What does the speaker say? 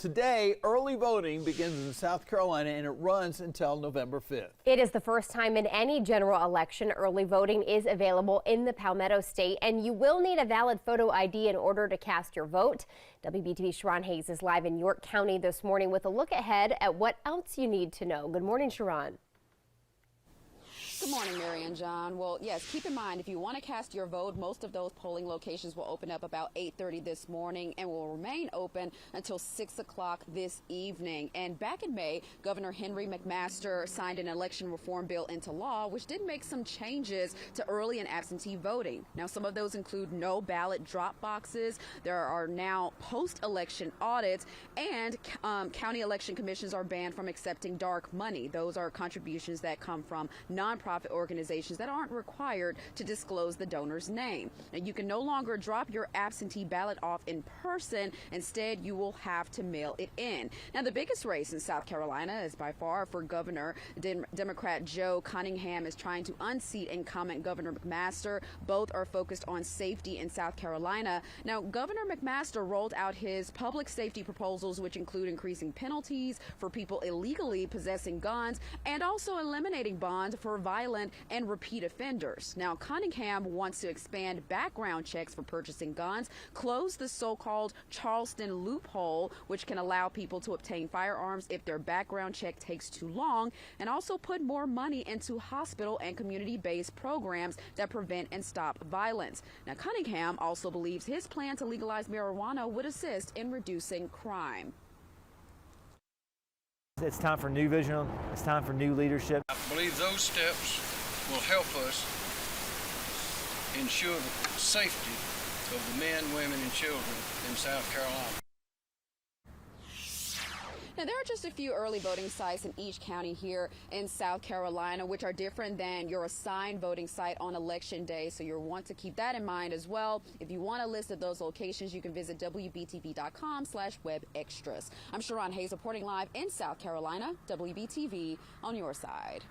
Today, early voting begins in South Carolina and it runs until November 5th. It is the first time in any general election early voting is available in the Palmetto State, and you will need a valid photo ID in order to cast your vote. WBTV Sharon Hayes is live in York County this morning with a look ahead at what else you need to know. Good morning, Sharon. Good morning, Mary and John. Well, yes, keep in mind, if you want to cast your vote, most of those polling locations will open up about 8:30 this morning and will remain open until 6 o'clock this evening. And back in May, Governor Henry McMaster signed an election reform bill into law, which did make some changes to early and absentee voting. Now, some of those include no ballot drop boxes. There are now post-election audits, and county election commissions are banned from accepting dark money. Those are contributions that come from nonprofit organizations that aren't required to disclose the donor's name. Now, you can no longer drop your absentee ballot off in person. Instead, you will have to mail it in. Now, the biggest race in South Carolina is by far for governor. Democrat Joe Cunningham is trying to unseat incumbent Governor McMaster. Both are focused on safety in South Carolina. Now, Governor McMaster rolled out his public safety proposals, which include increasing penalties for people illegally possessing guns and also eliminating bonds for violent and repeat offenders. Now, Cunningham wants to expand background checks for purchasing guns, close the so-called Charleston loophole, which can allow people to obtain firearms if their background check takes too long, and also put more money into hospital and community-based programs that prevent and stop violence. Now, Cunningham also believes his plan to legalize marijuana would assist in reducing crime. It's time for new vision. It's time for new leadership. I believe those steps will help us ensure the safety of the men, women, and children in South Carolina. Now, there are just a few early voting sites in each county here in South Carolina, which are different than your assigned voting site on election day. So you'll want to keep that in mind as well. If you want a list of those locations, you can visit WBTV.com/webextras. I'm Sharon Hayes reporting live in South Carolina, WBTV on your side.